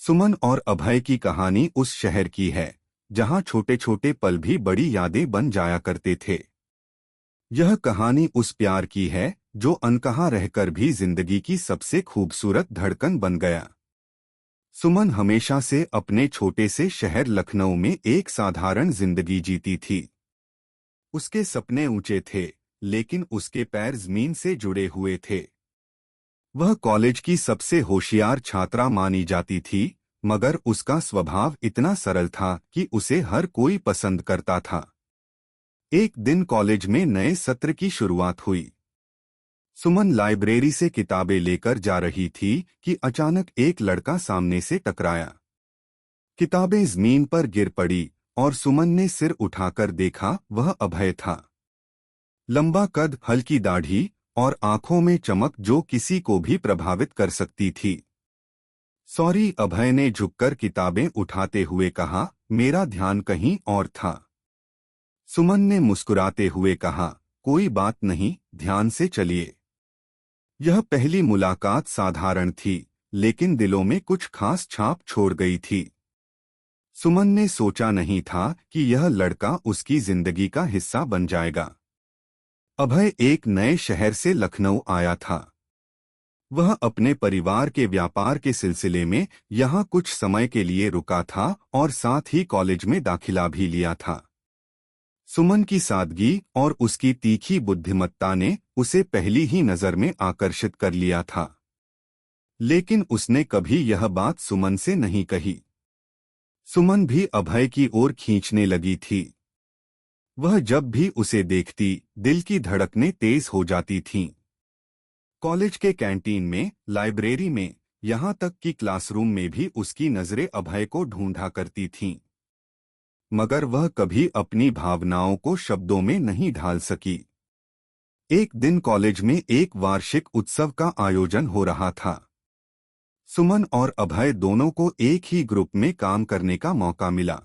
सुमन और अभय की कहानी उस शहर की है जहां छोटे छोटे पल भी बड़ी यादें बन जाया करते थे। यह कहानी उस प्यार की है जो अनकहा रहकर भी जिंदगी की सबसे खूबसूरत धड़कन बन गया। सुमन हमेशा से अपने छोटे से शहर लखनऊ में एक साधारण जिंदगी जीती थी। उसके सपने ऊंचे थे, लेकिन उसके पैर जमीन से जुड़े हुए थे। वह कॉलेज की सबसे होशियार छात्रा मानी जाती थी, मगर उसका स्वभाव इतना सरल था कि उसे हर कोई पसंद करता था। एक दिन कॉलेज में नए सत्र की शुरुआत हुई। सुमन लाइब्रेरी से किताबें लेकर जा रही थी कि अचानक एक लड़का सामने से टकराया। किताबें जमीन पर गिर पड़ी और सुमन ने सिर उठाकर देखा, वह अभय था। लंबा कद, हल्की दाढ़ी और आंखों में चमक जो किसी को भी प्रभावित कर सकती थी। सॉरी, अभय ने झुककर किताबें उठाते हुए कहा, मेरा ध्यान कहीं और था। सुमन ने मुस्कुराते हुए कहा, कोई बात नहीं, ध्यान से चलिए। यह पहली मुलाकात साधारण थी, लेकिन दिलों में कुछ खास छाप छोड़ गई थी। सुमन ने सोचा नहीं था कि यह लड़का उसकी जिंदगी का हिस्सा बन जाएगा। अभय एक नए शहर से लखनऊ आया था। वह अपने परिवार के व्यापार के सिलसिले में यहाँ कुछ समय के लिए रुका था और साथ ही कॉलेज में दाखिला भी लिया था। सुमन की सादगी और उसकी तीखी बुद्धिमत्ता ने उसे पहली ही नजर में आकर्षित कर लिया था। लेकिन उसने कभी यह बात सुमन से नहीं कही। सुमन भी अभय की ओर खींचने लगी थी। वह जब भी उसे देखती, दिल की धड़कनें तेज हो जाती थीं। कॉलेज के कैंटीन में, लाइब्रेरी में, यहाँ तक कि क्लासरूम में भी उसकी नजरें अभय को ढूंढा करती थीं। मगर वह कभी अपनी भावनाओं को शब्दों में नहीं ढाल सकी। एक दिन कॉलेज में एक वार्षिक उत्सव का आयोजन हो रहा था। सुमन और अभय दोनों को एक ही ग्रुप में काम करने का मौका मिला।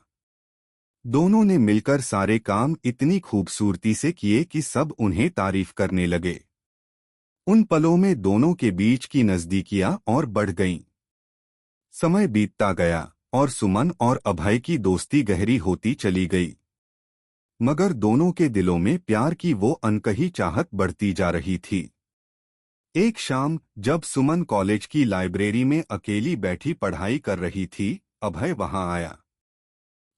दोनों ने मिलकर सारे काम इतनी खूबसूरती से किए कि सब उन्हें तारीफ करने लगे। उन पलों में दोनों के बीच की नजदीकियां और बढ़ गईं। समय बीतता गया और सुमन और अभय की दोस्ती गहरी होती चली गई। मगर दोनों के दिलों में प्यार की वो अनकही चाहत बढ़ती जा रही थी। एक शाम जब सुमन कॉलेज की लाइब्रेरी में अकेली बैठी पढ़ाई कर रही थी, अभय वहां आया।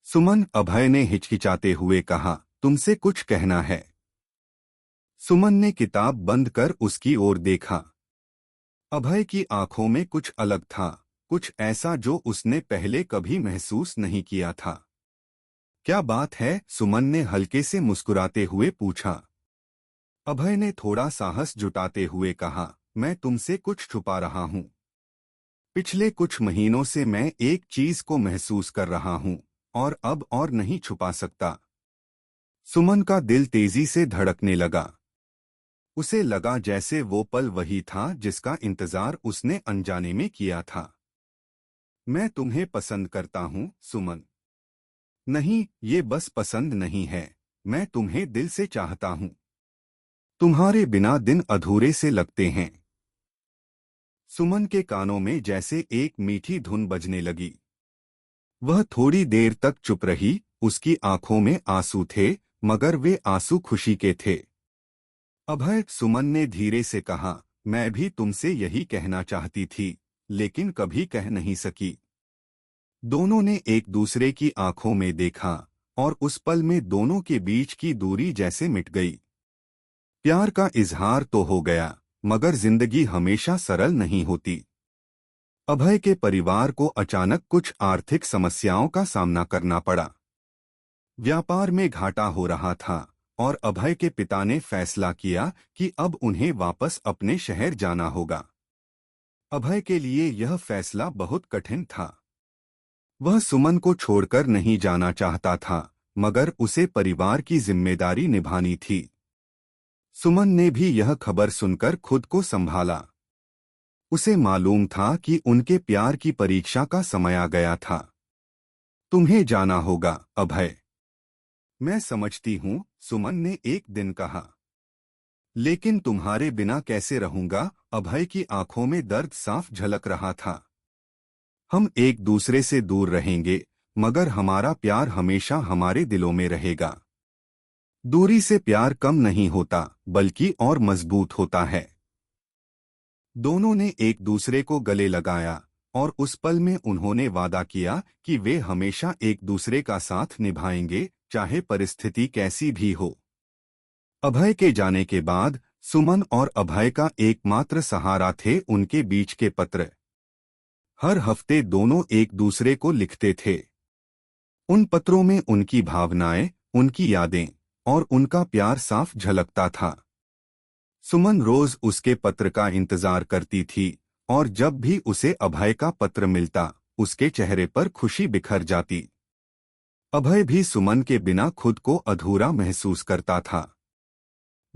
सुमन, अभय ने हिचकिचाते हुए कहा, तुमसे कुछ कहना है। सुमन ने किताब बंद कर उसकी ओर देखा। अभय की आंखों में कुछ अलग था, कुछ ऐसा जो उसने पहले कभी महसूस नहीं किया था। क्या बात है? सुमन ने हल्के से मुस्कुराते हुए पूछा। अभय ने थोड़ा साहस जुटाते हुए कहा, मैं तुमसे कुछ छुपा रहा हूं। पिछले कुछ महीनों से मैं एक चीज को महसूस कर रहा हूं और अब और नहीं छुपा सकता। सुमन का दिल तेजी से धड़कने लगा। उसे लगा जैसे वो पल वही था जिसका इंतजार उसने अनजाने में किया था। मैं तुम्हें पसंद करता हूं, सुमन। नहीं, ये बस पसंद नहीं है, मैं तुम्हें दिल से चाहता हूं। तुम्हारे बिना दिन अधूरे से लगते हैं। सुमन के कानों में जैसे एक मीठी धुन बजने लगी। वह थोड़ी देर तक चुप रही, उसकी आंखों में आंसू थे, मगर वे आंसू खुशी के थे। अभय, सुमन ने धीरे से कहा, मैं भी तुमसे यही कहना चाहती थी, लेकिन कभी कह नहीं सकी। दोनों ने एक दूसरे की आंखों में देखा और उस पल में दोनों के बीच की दूरी जैसे मिट गई। प्यार का इजहार तो हो गया, मगर जिंदगी हमेशा सरल नहीं होती। अभय के परिवार को अचानक कुछ आर्थिक समस्याओं का सामना करना पड़ा। व्यापार में घाटा हो रहा था और अभय के पिता ने फैसला किया कि अब उन्हें वापस अपने शहर जाना होगा। अभय के लिए यह फैसला बहुत कठिन था। वह सुमन को छोड़कर नहीं जाना चाहता था, मगर उसे परिवार की जिम्मेदारी निभानी थी। सुमन ने भी यह खबर सुनकर खुद को संभाला। उसे मालूम था कि उनके प्यार की परीक्षा का समय आ गया था। तुम्हें जाना होगा, अभय। मैं समझती हूँ, सुमन ने एक दिन कहा। लेकिन तुम्हारे बिना कैसे रहूंगा? अभय की आंखों में दर्द साफ झलक रहा था। हम एक दूसरे से दूर रहेंगे, मगर हमारा प्यार हमेशा हमारे दिलों में रहेगा। दूरी से प्यार कम नहीं होता, बल्कि और मजबूत होता है। दोनों ने एक दूसरे को गले लगाया और उस पल में उन्होंने वादा किया कि वे हमेशा एक दूसरे का साथ निभाएंगे, चाहे परिस्थिति कैसी भी हो। अभय के जाने के बाद सुमन और अभय का एकमात्र सहारा थे उनके बीच के पत्र। हर हफ्ते दोनों एक दूसरे को लिखते थे। उन पत्रों में उनकी भावनाएं, उनकी यादें और उनका प्यार साफ झलकता था। सुमन रोज उसके पत्र का इंतजार करती थी और जब भी उसे अभय का पत्र मिलता, उसके चेहरे पर खुशी बिखर जाती। अभय भी सुमन के बिना खुद को अधूरा महसूस करता था।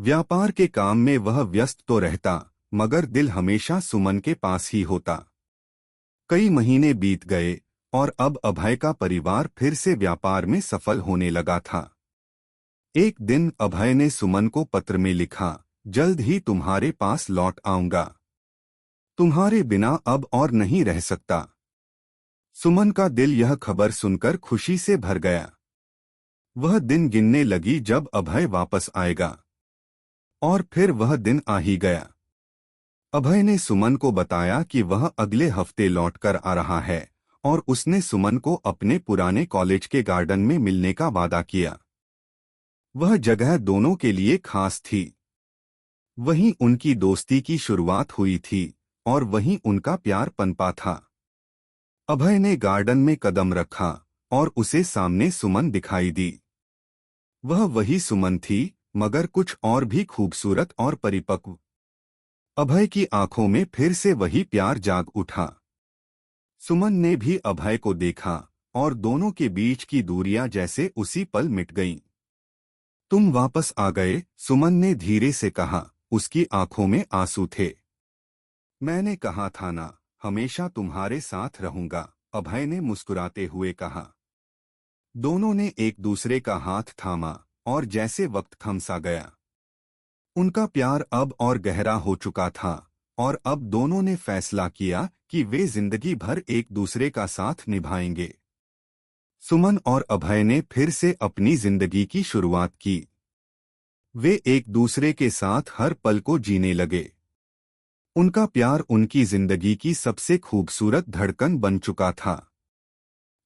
व्यापार के काम में वह व्यस्त तो रहता, मगर दिल हमेशा सुमन के पास ही होता। कई महीने बीत गए और अब अभय का परिवार फिर से व्यापार में सफल होने लगा था। एक दिन अभय ने सुमन को पत्र में लिखा, जल्द ही तुम्हारे पास लौट आऊंगा। तुम्हारे बिना अब और नहीं रह सकता। सुमन का दिल यह खबर सुनकर खुशी से भर गया। वह दिन गिनने लगी जब अभय वापस आएगा। और फिर वह दिन आ ही गया। अभय ने सुमन को बताया कि वह अगले हफ्ते लौटकर आ रहा है और उसने सुमन को अपने पुराने कॉलेज के गार्डन में मिलने का वादा किया। वह जगह दोनों के लिए खास थी। वहीं उनकी दोस्ती की शुरुआत हुई थी और वहीं उनका प्यार पनपा था। अभय ने गार्डन में कदम रखा और उसे सामने सुमन दिखाई दी। वह वही सुमन थी, मगर कुछ और भी खूबसूरत और परिपक्व। अभय की आंखों में फिर से वही प्यार जाग उठा। सुमन ने भी अभय को देखा और दोनों के बीच की दूरियां जैसे उसी पल मिट गईं। तुम वापस आ गए, सुमन ने धीरे से कहा, उसकी आंखों में आंसू थे। मैंने कहा था ना, हमेशा तुम्हारे साथ रहूंगा, अभय ने मुस्कुराते हुए कहा। दोनों ने एक दूसरे का हाथ थामा और जैसे वक्त थम सा गया। उनका प्यार अब और गहरा हो चुका था और अब दोनों ने फैसला किया कि वे जिंदगी भर एक दूसरे का साथ निभाएंगे। सुमन और अभय ने फिर से अपनी जिंदगी की शुरुआत की। वे एक दूसरे के साथ हर पल को जीने लगे। उनका प्यार उनकी जिंदगी की सबसे खूबसूरत धड़कन बन चुका था।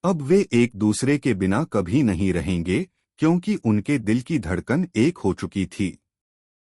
अब वे एक दूसरे के बिना कभी नहीं रहेंगे, क्योंकि उनके दिल की धड़कन एक हो चुकी थी।